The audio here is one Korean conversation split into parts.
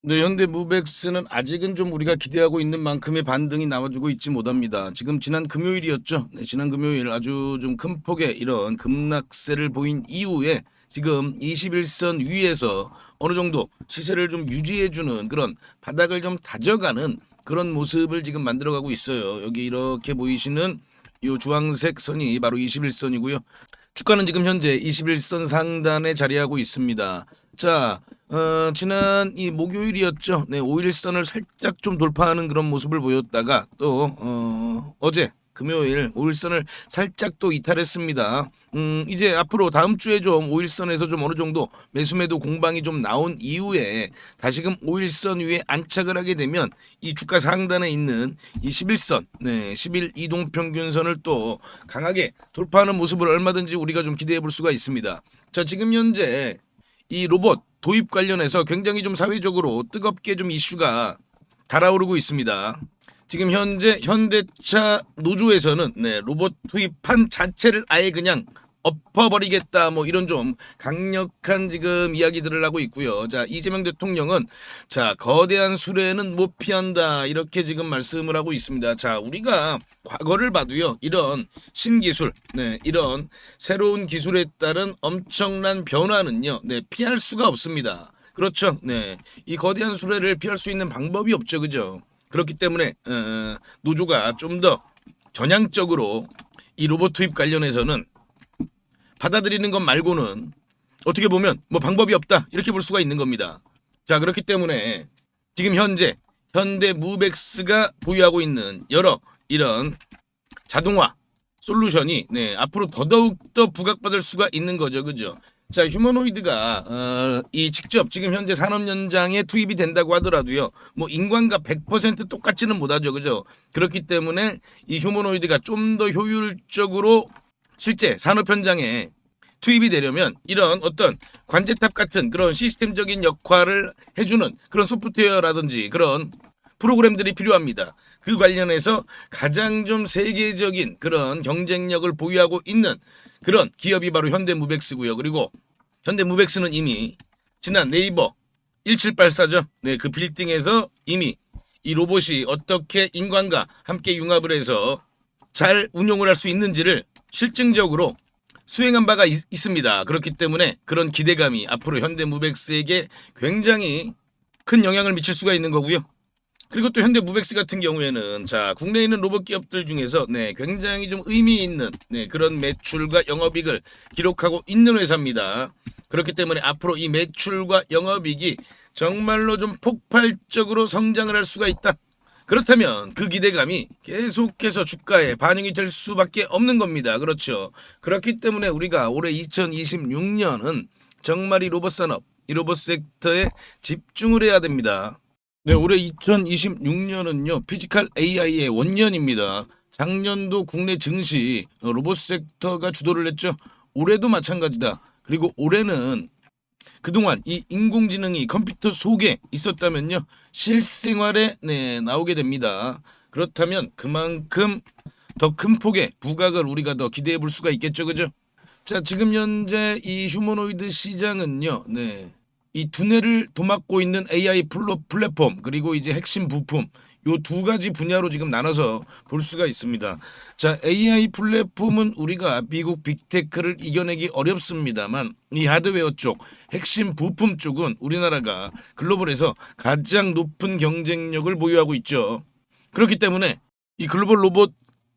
네, 현대무백스는 아직은 좀 우리가 기대하고 있는 만큼의 반등이 나와주고 있지 못합니다. 지금 지난 금요일이었죠. 네, 지난 금요일 아주 좀 큰 폭의 이런 급락세를 보인 이후에 지금 21선 위에서 어느 정도 시세를 좀 유지해주는 그런 바닥을 좀 다져가는 그런 모습을 지금 만들어가고 있어요. 여기 이렇게 보이시는 이 주황색 선이 바로 21선이고요. 주가는 지금 현재 21선 상단에 자리하고 있습니다. 자, 지난 이 목요일이었죠. 네, 5일선을 살짝 좀 돌파하는 그런 모습을 보였다가 또 어제 금요일 5일선을 살짝 또 이탈했습니다. 이제 앞으로 다음 주에 좀 5일선에서 좀 어느 정도 매수매도 공방이 좀 나온 이후에 다시금 5일선 위에 안착을 하게 되면 이 주가 상단에 있는 이 11선, 네, 11 이동평균선을 또 강하게 돌파하는 모습을 얼마든지 우리가 좀 기대해 볼 수가 있습니다. 자, 지금 현재 이 로봇 도입 관련해서 굉장히 좀 사회적으로 뜨겁게 좀 이슈가 달아오르고 있습니다. 지금 현재 현대차 노조에서는 네, 로봇 투입한 자체를 아예 그냥 엎어버리겠다 뭐 이런 좀 강력한 지금 이야기들을 하고 있고요. 자, 이재명 대통령은 자, 거대한 수레는 못 피한다 이렇게 지금 말씀을 하고 있습니다. 자, 우리가 과거를 봐도요, 이런 신기술, 네, 이런 새로운 기술에 따른 엄청난 변화는요, 네, 피할 수가 없습니다. 그렇죠. 네, 이 거대한 수레를 피할 수 있는 방법이 없죠, 그죠? 그렇기 때문에 노조가 좀 더 전향적으로 이 로봇 투입 관련해서는 받아들이는 것 말고는 어떻게 보면 뭐 방법이 없다 이렇게 볼 수가 있는 겁니다. 자, 그렇기 때문에 지금 현재 현대무백스가 보유하고 있는 여러 이런 자동화 솔루션이 네, 앞으로 더더욱 더 부각받을 수가 있는 거죠, 그죠? 자, 휴머노이드가 이 직접 지금 현재 산업 현장에 투입이 된다고 하더라도요, 뭐 인간과 100% 똑같지는 못하죠, 그죠? 그렇기 때문에 이 휴머노이드가 좀 더 효율적으로 실제 산업 현장에 투입이 되려면 이런 어떤 관제탑 같은 그런 시스템적인 역할을 해주는 그런 소프트웨어라든지 그런 프로그램들이 필요합니다. 그 관련해서 가장 좀 세계적인 그런 경쟁력을 보유하고 있는 그런 기업이 바로 현대무백스고요. 그리고 현대무백스는 이미 지난 네이버 1784죠. 네, 그 빌딩에서 이미 이 로봇이 어떻게 인간과 함께 융합을 해서 잘 운용을 할 수 있는지를 실증적으로 수행한 바가 있습니다. 그렇기 때문에 그런 기대감이 앞으로 현대무백스에게 굉장히 큰 영향을 미칠 수가 있는 거고요. 그리고 또 현대무백스 같은 경우에는 자, 국내에 있는 로봇 기업들 중에서 네, 굉장히 좀 의미 있는 네, 그런 매출과 영업이익을 기록하고 있는 회사입니다. 그렇기 때문에 앞으로 이 매출과 영업이익이 정말로 좀 폭발적으로 성장을 할 수가 있다. 그렇다면 그 기대감이 계속해서 주가에 반영이 될 수밖에 없는 겁니다. 그렇죠. 그렇기 때문에 우리가 올해 2026년은 정말 이 로봇 산업, 이 로봇 섹터에 집중을 해야 됩니다. 네, 올해 2026년은요, 피지컬 AI의 원년입니다. 작년도 국내 증시 로봇 섹터가 주도를 했죠. 올해도 마찬가지다. 그리고 올해는 그동안 이 인공지능이 컴퓨터 속에 있었다면요, 실생활에 네, 나오게 됩니다. 그렇다면 그만큼 더 큰 폭의 부각을 우리가 더 기대해 볼 수가 있겠죠, 그죠? 자, 지금 현재 이 휴머노이드 시장은요, 네, 이 두뇌를 도맡고 있는 AI 플랫폼 그리고 이제 핵심 부품 요 두 가지 분야로 지금 나눠서 볼 수가 있습니다. 자, AI 플랫폼은 우리가 미국 빅테크를 이겨내기 어렵습니다만 이 하드웨어 쪽, 핵심 부품 쪽은 우리나라가 글로벌에서 가장 높은 경쟁력을 보유하고 있죠. 그렇기 때문에 이 글로벌 로봇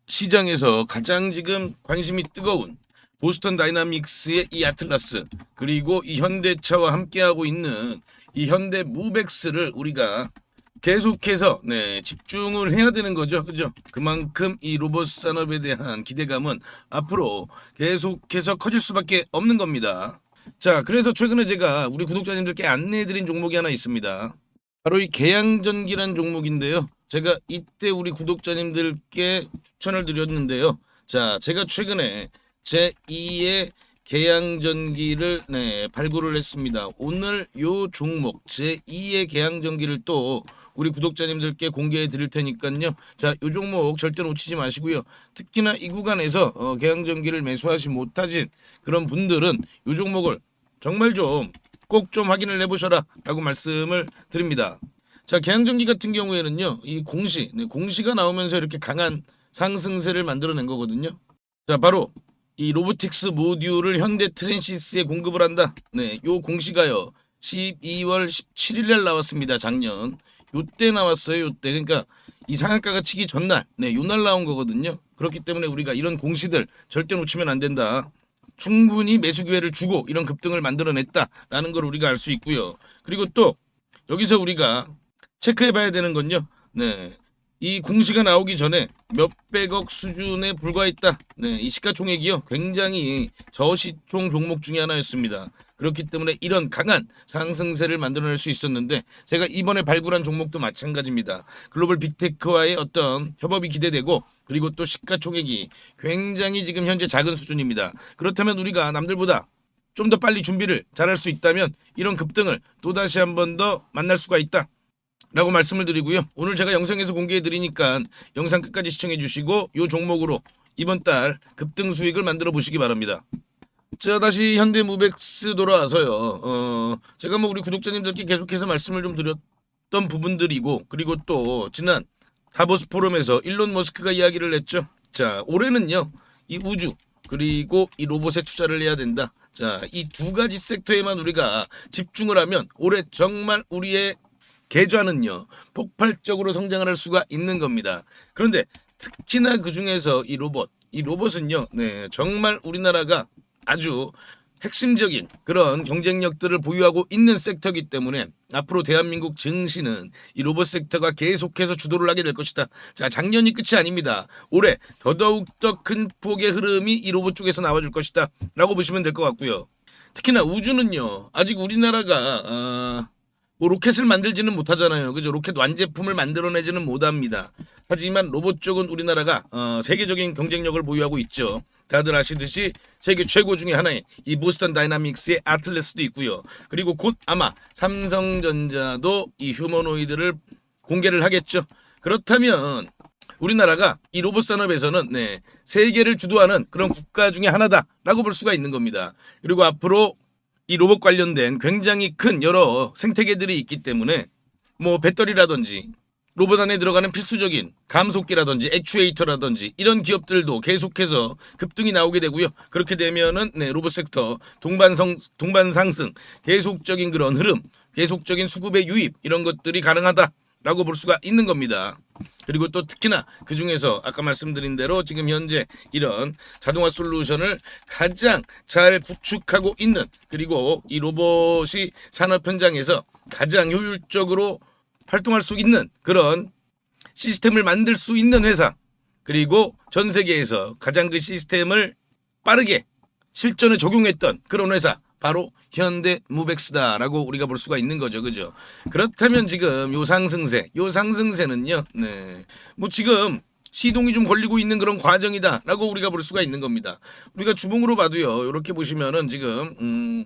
시장에서 가장 지금 관심이 뜨거운 보스턴 다이나믹스의 이 아틀라스 그리고 이 현대차와 함께하고 있는 이 현대무백스를 우리가 계속해서 네, 집중을 해야 되는 거죠. 그죠? 그만큼 이 로봇 산업에 대한 기대감은 앞으로 계속해서 커질 수밖에 없는 겁니다. 자, 그래서 최근에 제가 우리 구독자님들께 안내해드린 종목이 하나 있습니다. 바로 이 계양전기란 종목인데요. 제가 이때 우리 구독자님들께 추천을 드렸는데요. 자, 제가 최근에 제2의 계양전기를 네, 발굴을 했습니다. 오늘 요 종목 제2의 계양전기를 또 우리 구독자님들께 공개해 드릴 테니까요. 자, 요 종목 절대 놓치지 마시고요. 특히나 이 구간에서 계양전기를 매수하지 못하신 그런 분들은 요 종목을 정말 좀 꼭 좀 확인을 해보셔라라고 말씀을 드립니다. 자, 계양전기 같은 경우에는요, 이 공시가 나오면서 이렇게 강한 상승세를 만들어낸 거거든요. 자, 바로 이 로보틱스 모듈을 현대 트랜시스에 공급을 한다. 네, 요 공시가요 12월 17일 날 나왔습니다. 작년 요때 나왔어요. 요때. 그러니까 이 상한가가 치기 전날, 네, 요날 나온 거거든요. 그렇기 때문에 우리가 이런 공시들 절대 놓치면 안 된다. 충분히 매수 기회를 주고 이런 급등을 만들어냈다라는 걸 우리가 알 수 있고요. 그리고 또 여기서 우리가 체크해봐야 되는 건요. 네, 이 공시가 나오기 전에 몇백억 수준에 불과했다. 네, 이 시가총액이요 굉장히 저시총 종목 중에 하나였습니다. 그렇기 때문에 이런 강한 상승세를 만들어낼 수 있었는데 제가 이번에 발굴한 종목도 마찬가지입니다. 글로벌 빅테크와의 어떤 협업이 기대되고 그리고 또 시가총액이 굉장히 지금 현재 작은 수준입니다. 그렇다면 우리가 남들보다 좀 더 빨리 준비를 잘할 수 있다면 이런 급등을 또다시 한 번 더 만날 수가 있다 라고 말씀을 드리고요. 오늘 제가 영상에서 공개해 드리니까 영상 끝까지 시청해 주시고 이 종목으로 이번 달 급등 수익을 만들어 보시기 바랍니다. 자, 다시 현대무백스 돌아와서요. 제가 뭐 우리 구독자님들께 계속해서 말씀을 좀 드렸던 부분들이고 그리고 또 지난 다보스 포럼에서 일론 머스크가 이야기를 했죠. 자, 올해는요 이 우주 그리고 이 로봇에 투자를 해야 된다. 자, 이 두 가지 섹터에만 우리가 집중을 하면 올해 정말 우리의 계좌는요 폭발적으로 성장을 할 수가 있는 겁니다. 그런데 특히나 그 중에서 이 로봇은요, 네, 정말 우리나라가 아주 핵심적인 그런 경쟁력들을 보유하고 있는 섹터이기 때문에 앞으로 대한민국 증시는 이 로봇 섹터가 계속해서 주도를 하게 될 것이다. 자, 작년이 끝이 아닙니다. 올해 더더욱 더 큰 폭의 흐름이 이 로봇 쪽에서 나와줄 것이다 라고 보시면 될 것 같고요. 특히나 우주는요 아직 우리나라가 뭐 로켓을 만들지는 못하잖아요. 그죠? 로켓 완제품을 만들어내지는 못합니다. 하지만 로봇 쪽은 우리나라가 세계적인 경쟁력을 보유하고 있죠. 다들 아시듯이 세계 최고 중에 하나의 이 보스턴 다이나믹스의 아틀레스도 있고요. 그리고 곧 아마 삼성전자도 이 휴머노이드를 공개를 하겠죠. 그렇다면 우리나라가 이 로봇 산업에서는 네, 세계를 주도하는 그런 국가 중에 하나다라고 볼 수가 있는 겁니다. 그리고 앞으로 이 로봇 관련된 굉장히 큰 여러 생태계들이 있기 때문에 뭐 배터리라든지 로봇 안에 들어가는 필수적인 감속기라든지 액추에이터라든지 이런 기업들도 계속해서 급등이 나오게 되고요. 그렇게 되면은 네, 로봇 섹터 동반 상승, 계속적인 그런 흐름, 계속적인 수급의 유입 이런 것들이 가능하다라고 볼 수가 있는 겁니다. 그리고 또 특히나 그 중에서 아까 말씀드린 대로 지금 현재 이런 자동화 솔루션을 가장 잘 구축하고 있는 그리고 이 로봇이 산업 현장에서 가장 효율적으로 활동할 수 있는 그런 시스템을 만들 수 있는 회사 그리고 전 세계에서 가장 그 시스템을 빠르게 실전에 적용했던 그런 회사 바로 현대무백스다라고 우리가 볼 수가 있는 거죠. 그죠? 그렇다면 지금 요 상승세는요. 네. 뭐 지금 시동이 좀 걸리고 있는 그런 과정이다라고 우리가 볼 수가 있는 겁니다. 우리가 주봉으로 봐도요. 이렇게 보시면은 지금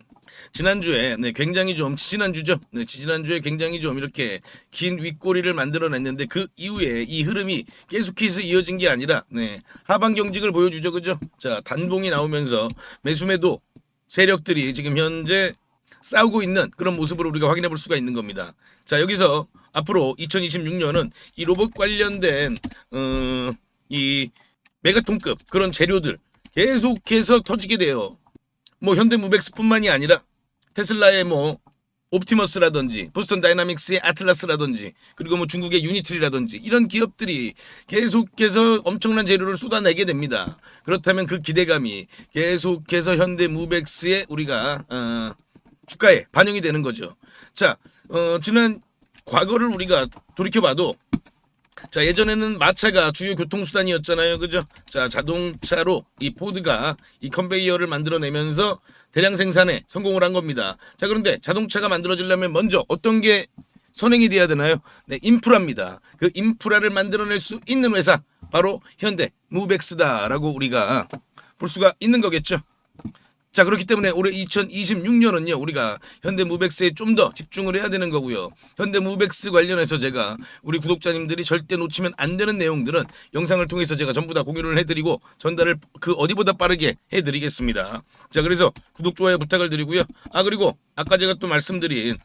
지난주에 네, 굉장히 좀 지지난주죠. 네, 지지난주에 굉장히 좀 이렇게 긴 윗꼬리를 만들어냈는데 그 이후에 이 흐름이 계속해서 이어진 게 아니라 네, 하방 경직을 보여주죠. 그죠? 자, 단봉이 나오면서 매수매도 세력들이 지금 현재 싸우고 있는 그런 모습을 우리가 확인해 볼 수가 있는 겁니다. 자, 여기서 앞으로 2026년은 이 로봇 관련된 이 메가톤급 그런 재료들 계속해서 터지게 돼요. 뭐 현대무백스뿐만이 아니라 테슬라의 뭐 옵티머스라든지 보스턴 다이나믹스의 아틀라스라든지 그리고 뭐 중국의 유니트리라든지 이런 기업들이 계속해서 엄청난 재료를 쏟아내게 됩니다. 그렇다면 그 기대감이 계속해서 현대무백스에 우리가 주가에 반영이 되는 거죠. 자, 지난 과거를 우리가 돌이켜봐도 자, 예전에는 마차가 주요 교통수단이었잖아요. 그죠? 자, 자동차로 이 포드가 이 컨베이어를 만들어내면서 대량 생산에 성공을 한 겁니다. 자, 그런데 자동차가 만들어지려면 먼저 어떤 게 선행이 돼야 되나요? 네, 인프라입니다. 그 인프라를 만들어낼 수 있는 회사 바로 현대무백스다라고 우리가 볼 수가 있는 거겠죠. 자, 그렇기 때문에 올해 2026년은요, 우리가 현대무백스에 좀 더 집중을 해야 되는 거고요. 현대무백스 관련해서 제가 우리 구독자님들이 절대 놓치면 안 되는 내용들은 영상을 통해서 제가 전부 다 공유를 해드리고 전달을 그 어디보다 빠르게 해드리겠습니다. 자, 그래서 구독, 좋아요 부탁을 드리고요. 그리고 아까 제가 또 말씀드린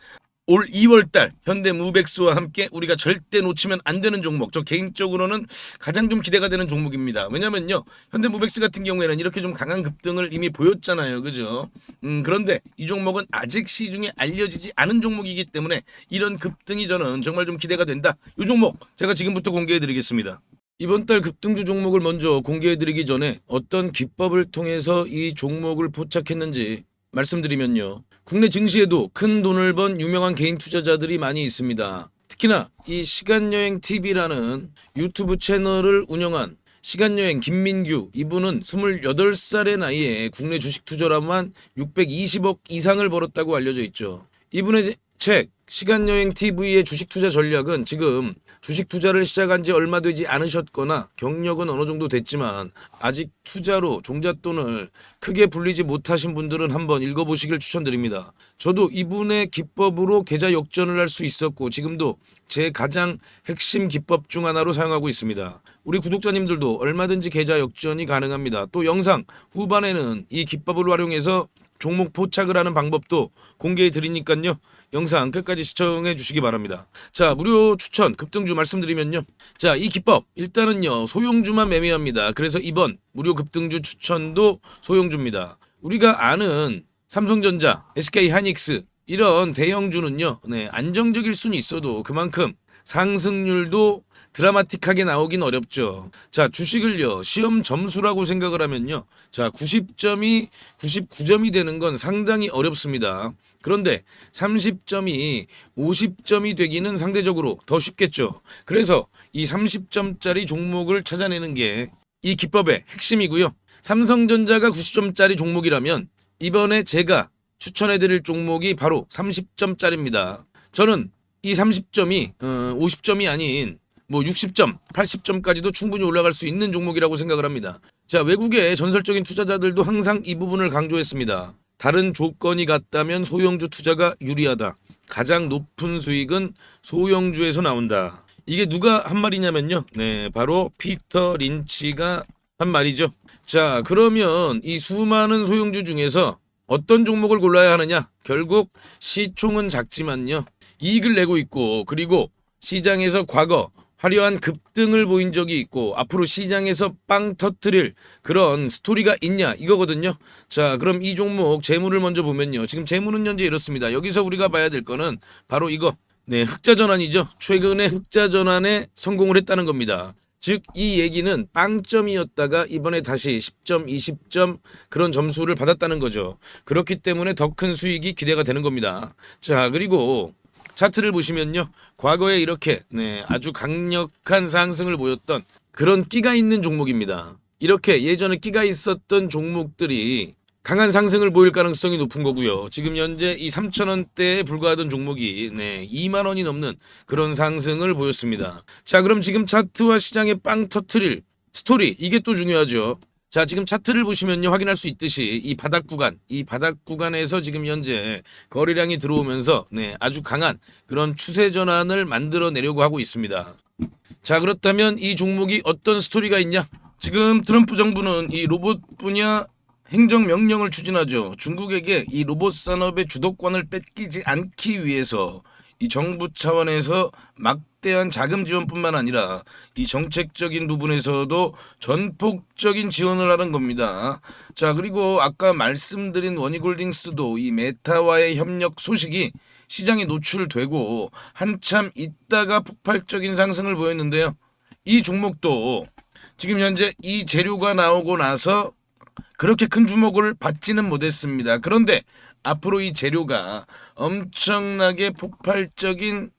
올 2월달 현대무백스와 함께 우리가 절대 놓치면 안 되는 종목, 저 개인적으로는 가장 좀 기대가 되는 종목입니다. 왜냐면요, 현대무백스 같은 경우에는 이렇게 좀 강한 급등을 이미 보였잖아요, 그죠? 그런데 이 종목은 아직 시중에 알려지지 않은 종목이기 때문에 이런 급등이 저는 정말 좀 기대가 된다. 이 종목 제가 지금부터 공개해드리겠습니다. 이번 달 급등주 종목을 먼저 공개해드리기 전에 어떤 기법을 통해서 이 종목을 포착했는지 말씀드리면요, 국내 증시에도 큰 돈을 번 유명한 개인 투자자들이 많이 있습니다. 특히나 이 시간여행 TV라는 유튜브 채널을 운영한 시간여행 김민규, 이분은 28살의 나이에 국내 주식 투자로만 620억 이상을 벌었다고 알려져 있죠. 이분의 책 시간여행 TV의 주식 투자 전략은 지금 주식 투자를 시작한 지 얼마 되지 않으셨거나 경력은 어느 정도 됐지만 아직 투자로 종잣돈을 크게 불리지 못하신 분들은 한번 읽어보시길 추천드립니다. 저도 이분의 기법으로 계좌 역전을 할 수 있었고 지금도 제 가장 핵심 기법 중 하나로 사용하고 있습니다. 우리 구독자님들도 얼마든지 계좌 역전이 가능합니다. 또 영상 후반에는 이 기법을 활용해서 종목 포착을 하는 방법도 공개해 드리니까요. 영상 끝까지 시청해 주시기 바랍니다. 자, 무료 추천 급등주 말씀드리면요. 자, 이 기법 일단은요, 소형주만 매매합니다. 그래서 이번 무료 급등주 추천도 소형주입니다. 우리가 아는 삼성전자, SK하이닉스 이런 대형주는요, 안정적일 수는 있어도 그만큼 상승률도 드라마틱하게 나오긴 어렵죠. 자, 주식을요, 시험 점수라고 생각을 하면요, 자, 90점이 99점이 되는 건 상당히 어렵습니다. 그런데 30점이 50점이 되기는 상대적으로 더 쉽겠죠. 그래서 이 30점짜리 종목을 찾아내는 게 이 기법의 핵심이고요. 삼성전자가 90점짜리 종목이라면 이번에 제가 추천해드릴 종목이 바로 30점짜리입니다. 저는 이 30점이 50점이 아닌 뭐 60점, 80점까지도 충분히 올라갈 수 있는 종목이라고 생각을 합니다. 자, 외국의 전설적인 투자자들도 항상 이 부분을 강조했습니다. 다른 조건이 같다면 소형주 투자가 유리하다. 가장 높은 수익은 소형주에서 나온다. 이게 누가 한 말이냐면요, 바로 피터 린치가 한 말이죠. 자, 그러면 이 수많은 소형주 중에서 어떤 종목을 골라야 하느냐? 결국 시총은 작지만요, 이익을 내고 있고, 그리고 시장에서 과거 화려한 급등을 보인 적이 있고 앞으로 시장에서 빵 터트릴 그런 스토리가 있냐, 이거거든요. 자, 그럼 이 종목 재물을 먼저 보면요, 지금 재물은 현재 이렇습니다. 여기서 우리가 봐야 될 거는 바로 이거, 흑자 전환이죠. 최근에 흑자 전환에 성공을 했다는 겁니다. 즉 이 얘기는 빵점이었다가 이번에 다시 10점, 20점 그런 점수를 받았다는 거죠. 그렇기 때문에 더 큰 수익이 기대가 되는 겁니다. 자, 그리고 차트를 보시면요, 과거에 이렇게 아주 강력한 상승을 보였던 그런 끼가 있는 종목입니다. 이렇게 예전에 끼가 있었던 종목들이 강한 상승을 보일 가능성이 높은 거고요. 지금 현재 이 3,000원대에 불과하던 종목이 2만 원이 넘는 그런 상승을 보였습니다. 자, 그럼 지금 차트와 시장에 빵 터트릴 스토리, 이게 또 중요하죠. 자, 지금 차트를 보시면요, 확인할 수 있듯이 이 바닥 구간에서 지금 현재 거래량이 들어오면서 아주 강한 그런 추세 전환을 만들어내려고 하고 있습니다. 자, 그렇다면 이 종목이 어떤 스토리가 있냐? 지금 트럼프 정부는 이 로봇 분야 행정명령을 추진하죠. 중국에게 이 로봇 산업의 주도권을 뺏기지 않기 위해서 이 정부 차원에서 막대한 자금 지원뿐만 아니라 이 정책적인 부분에서도 전폭적인 지원을 하는 겁니다. 자, 그리고 아까 말씀드린 원희골딩스도 이 메타와의 협력 소식이 시장에 노출되고 한참 있다가 폭발적인 상승을 보였는데요. 이 종목도 지금 현재 이 재료가 나오고 나서 그렇게 큰 주목을 받지는 못했습니다. 그런데 앞으로 이 재료가 엄청나게 폭발적인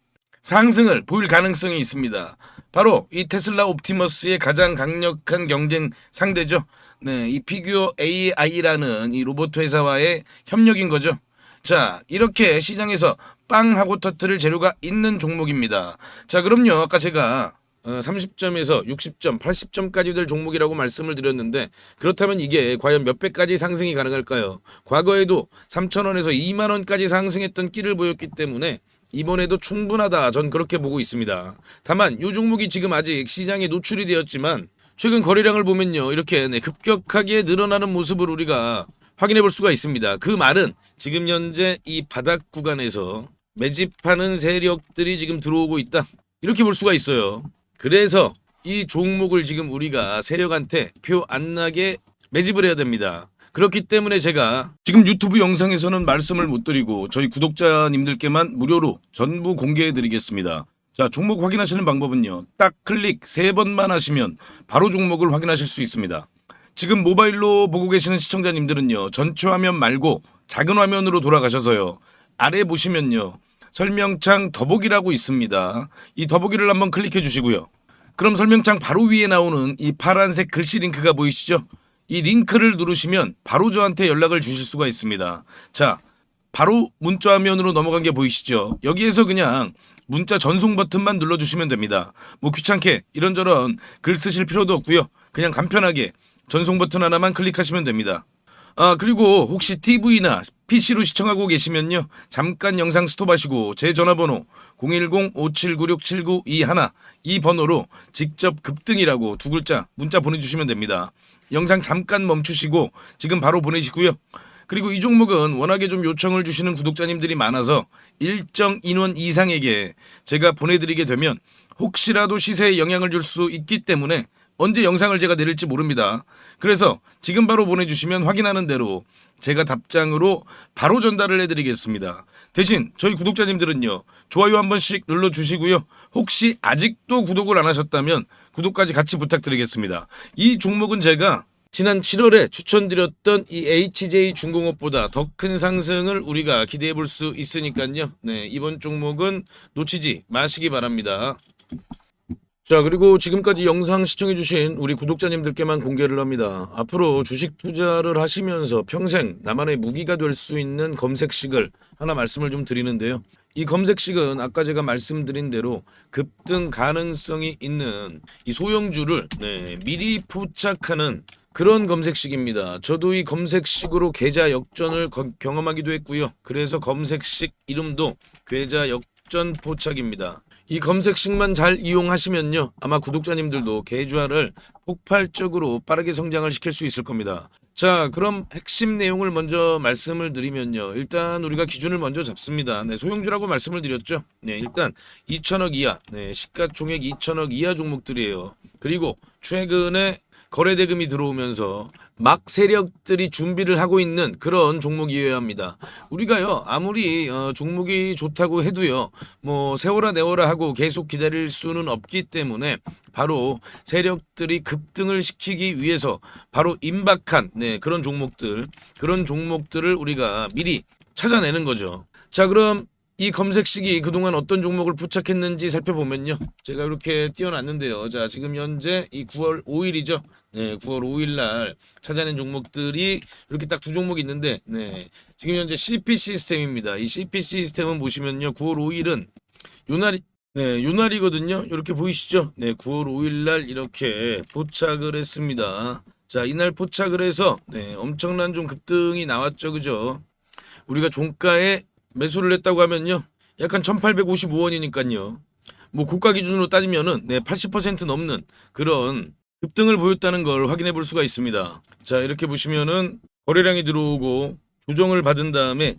상승을 보일 가능성이 있습니다. 바로 이 테슬라 옵티머스의 가장 강력한 경쟁 상대죠. 이 피규어 AI라는 이 로봇 회사와의 협력인 거죠. 자, 이렇게 시장에서 빵 하고 터트릴 재료가 있는 종목입니다. 자, 그럼요, 아까 제가 30점에서 60점, 80점까지 될 종목이라고 말씀을 드렸는데 그렇다면 이게 과연 몇 배까지 상승이 가능할까요? 과거에도 3,000원에서 2만 원까지 상승했던 끼를 보였기 때문에 이번에도 충분하다. 전 그렇게 보고 있습니다. 다만 이 종목이 지금 아직 시장에 노출이 되었지만 최근 거래량을 보면요. 이렇게 급격하게 늘어나는 모습을 우리가 확인해 볼 수가 있습니다. 그 말은 지금 현재 이 바닥 구간에서 매집하는 세력들이 지금 들어오고 있다. 이렇게 볼 수가 있어요. 그래서 이 종목을 지금 우리가 세력한테 표 안 나게 매집을 해야 됩니다. 그렇기 때문에 제가 지금 유튜브 영상에서는 말씀을 못 드리고 저희 구독자님들께만 무료로 전부 공개해 드리겠습니다. 자, 종목 확인하시는 방법은요. 딱 클릭 3번만 하시면 바로 종목을 확인하실 수 있습니다. 지금 모바일로 보고 계시는 시청자님들은요. 전체 화면 말고 작은 화면으로 돌아가셔서요. 아래 보시면요. 설명창 더보기라고 있습니다. 이 더보기를 한번 클릭해 주시고요. 그럼 설명창 바로 위에 나오는 이 파란색 글씨 링크가 보이시죠? 이 링크를 누르시면 바로 저한테 연락을 주실 수가 있습니다. 자, 바로 문자 화면으로 넘어간 게 보이시죠? 여기에서 그냥 문자 전송 버튼만 눌러주시면 됩니다. 뭐 귀찮게 이런저런 글 쓰실 필요도 없고요. 그냥 간편하게 전송 버튼 하나만 클릭하시면 됩니다. 그리고 혹시 TV나 PC로 시청하고 계시면요. 잠깐 영상 스톱하시고 제 전화번호 010-5796-7921 이 번호로 직접 급등이라고 2글자 문자 보내주시면 됩니다. 영상 잠깐 멈추시고 지금 바로 보내시고요. 그리고 이 종목은 워낙에 좀 요청을 주시는 구독자님들이 많아서 일정 인원 이상에게 제가 보내드리게 되면 혹시라도 시세에 영향을 줄 수 있기 때문에 언제 영상을 제가 내릴지 모릅니다. 그래서 지금 바로 보내주시면 확인하는 대로 제가 답장으로 바로 전달을 해드리겠습니다. 대신 저희 구독자님들은요. 좋아요 한 번씩 눌러주시고요. 혹시 아직도 구독을 안 하셨다면 구독까지 같이 부탁드리겠습니다. 이 종목은 제가 지난 7월에 추천드렸던 이 HJ중공업보다 더 큰 상승을 우리가 기대해 볼 수 있으니까요. 네, 이번 종목은 놓치지 마시기 바랍니다. 자, 그리고 지금까지 영상 시청해주신 우리 구독자님들께만 공개를 합니다. 앞으로 주식 투자를 하시면서 평생 나만의 무기가 될 수 있는 검색식을 하나 말씀을 좀 드리는데요. 이 검색식은 아까 제가 말씀드린 대로 급등 가능성이 있는 이 소형주를 미리 포착하는 그런 검색식입니다. 저도 이 검색식으로 계좌 역전을 경험하기도 했고요. 그래서 검색식 이름도 계좌 역전 포착입니다. 이 검색식만 잘 이용하시면요. 아마 구독자님들도 계좌를 폭발적으로 빠르게 성장을 시킬 수 있을 겁니다. 자, 그럼 핵심 내용을 먼저 말씀을 드리면요. 일단 우리가 기준을 먼저 잡습니다. 소형주라고 말씀을 드렸죠. 일단 2천억 이하, 시가총액 2천억 이하 종목들이에요. 그리고 최근에 거래대금이 들어오면서 막 세력들이 준비를 하고 있는 그런 종목이어야 합니다. 우리가요 아무리 종목이 좋다고 해도요 뭐 세워라 내워라 하고 계속 기다릴 수는 없기 때문에 바로 세력들이 급등을 시키기 위해서 바로 임박한 그런 종목들을 우리가 미리 찾아내는 거죠. 자, 그럼 이 검색식이 그동안 어떤 종목을 포착했는지 살펴보면요. 제가 이렇게 띄워놨는데요. 자, 지금 현재 이 9월 5일이죠. 9월 5일 날 찾아낸 종목들이 이렇게 딱 두 종목이 있는데, 지금 현재 CP 시스템입니다. 이 CP 시스템은 보시면요. 9월 5일은 요날이거든요. 이렇게 보이시죠? 9월 5일 날 이렇게 포착을 했습니다. 자, 이날 포착을 해서 엄청난 좀 급등이 나왔죠. 그죠? 우리가 종가에 매수를 했다고 하면요. 약간 1855원이니까요. 뭐 고가 기준으로 따지면은 80% 넘는 그런 급등을 보였다는 걸 확인해 볼 수가 있습니다. 자, 이렇게 보시면은 거래량이 들어오고 조정을 받은 다음에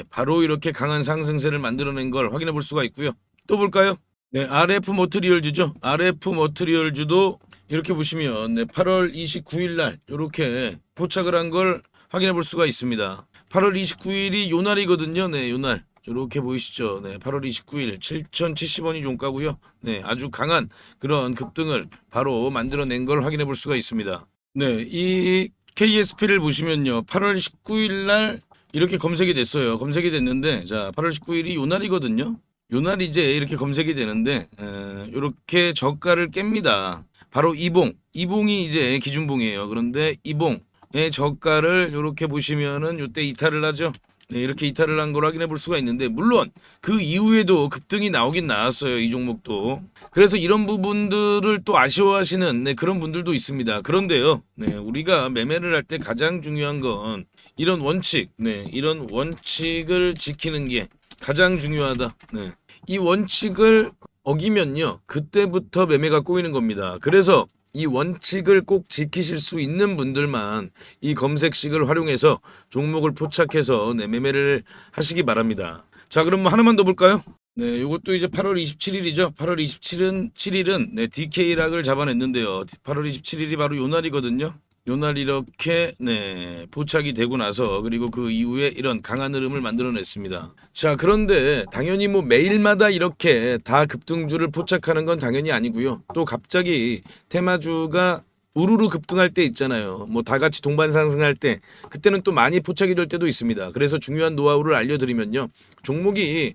바로 이렇게 강한 상승세를 만들어낸 걸 확인해 볼 수가 있고요. 또 볼까요? RF 머티리얼즈죠. RF 머티리얼즈도 이렇게 보시면 8월 29일 날 이렇게 포착을 한 걸 확인해 볼 수가 있습니다. 8월 29일이 요날이거든요. 요날. 이렇게 보이시죠? 8월 29일 7,070원이 종가고요. 아주 강한 그런 급등을 바로 만들어낸 걸 확인해 볼 수가 있습니다. 이 KSP를 보시면요. 8월 19일 날 이렇게 검색이 됐어요. 검색이 됐는데 자, 8월 19일이 요날이거든요. 요날 이제 이렇게 검색이 되는데 이렇게 저가를 깹니다. 바로 이봉이 이제 기준봉이에요. 그런데 이봉의 저가를 이렇게 보시면은 요때 이탈을 하죠. 네, 이렇게 이탈을 한 걸 확인해 볼 수가 있는데 물론 그 이후에도 급등이 나오긴 나왔어요. 이 종목도. 그래서 이런 부분들을 또 아쉬워하시는 네, 그런 분들도 있습니다. 그런데요. 네, 우리가 매매를 할 때 가장 중요한 건 이런 원칙, 네, 이런 원칙을 지키는 게 가장 중요하다. 네. 이 원칙을 어기면요. 그때부터 매매가 꼬이는 겁니다. 그래서 이 원칙을 꼭 지키실 수 있는 분들만 이 검색식을 활용해서 종목을 포착해서 네, 매매를 하시기 바랍니다. 자, 그럼 뭐 하나만 더 볼까요? 네, 이것도 이제 8월 27일이죠. 8월 27일은 네, DK락을 잡아냈는데요. 8월 27일이 바로 요 날이거든요. 요 날 이렇게 네, 포착이 되고 나서 그리고 그 이후에 이런 강한 흐름을 만들어냈습니다. 자, 그런데 당연히 뭐 매일마다 이렇게 다 급등주를 포착하는 건 당연히 아니고요. 또 갑자기 테마주가 우르르 급등할 때 있잖아요. 뭐 다 같이 동반 상승할 때 그때는 또 많이 포착이 될 때도 있습니다. 그래서 중요한 노하우를 알려드리면요. 종목이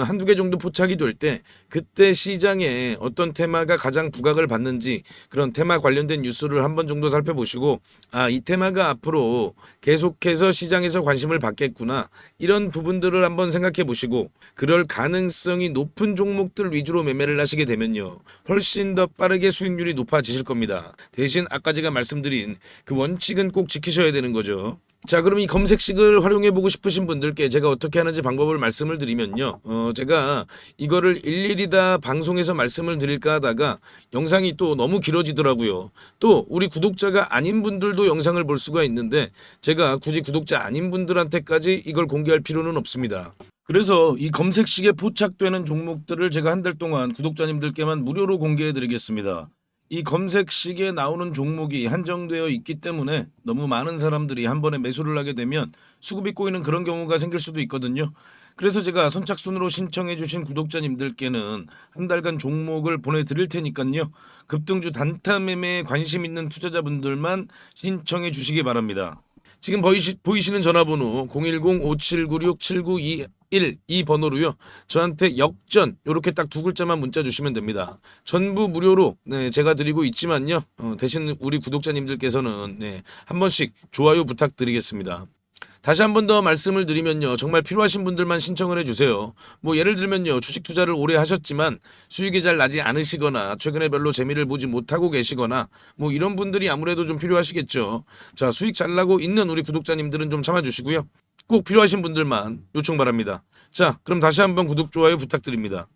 한두 개 정도 포착이 될 때 그때 시장에 어떤 테마가 가장 부각을 받는지 그런 테마 관련된 뉴스를 한번 정도 살펴보시고 아, 이 테마가 앞으로 계속해서 시장에서 관심을 받겠구나 이런 부분들을 한번 생각해 보시고 그럴 가능성이 높은 종목들 위주로 매매를 하시게 되면요. 훨씬 더 빠르게 수익률이 높아지실 겁니다. 대신 아까 제가 말씀드린 그 원칙은 꼭 지키셔야 되는 거죠. 자, 그럼 이 검색식을 활용해 보고 싶으신 분들께 제가 어떻게 하는지 방법을 말씀을 드리면요. 제가 이거를 일일이 다 방송에서 말씀을 드릴까 하다가 영상이 또 너무 길어지더라고요. 또 우리 구독자가 아닌 분들도 영상을 볼 수가 있는데 제가 굳이 구독자 아닌 분들한테까지 이걸 공개할 필요는 없습니다. 그래서 이 검색식에 포착되는 종목들을 제가 한 달 동안 구독자님들께만 무료로 공개해 드리겠습니다. 이 검색식에 나오는 종목이 한정되어 있기 때문에 너무 많은 사람들이 한 번에 매수를 하게 되면 수급이 꼬이는 그런 경우가 생길 수도 있거든요. 그래서 제가 선착순으로 신청해 주신 구독자님들께는 한 달간 종목을 보내드릴 테니까요. 급등주 단타 매매에 관심 있는 투자자분들만 신청해 주시기 바랍니다. 지금 보이시는 전화번호 010-5796-7921 이 번호로요. 저한테 역전 이렇게 딱 두 글자만 문자 주시면 됩니다. 전부 무료로 네, 제가 드리고 있지만요. 대신 우리 구독자님들께서는 네, 한 번씩 좋아요 부탁드리겠습니다. 다시 한 번 더 말씀을 드리면요. 정말 필요하신 분들만 신청을 해주세요. 뭐 예를 들면요. 주식 투자를 오래 하셨지만 수익이 잘 나지 않으시거나 최근에 별로 재미를 보지 못하고 계시거나 뭐 이런 분들이 아무래도 좀 필요하시겠죠. 자, 수익 잘 나고 있는 우리 구독자님들은 좀 참아주시고요. 꼭 필요하신 분들만 요청 바랍니다. 자, 그럼 다시 한번 구독, 좋아요 부탁드립니다.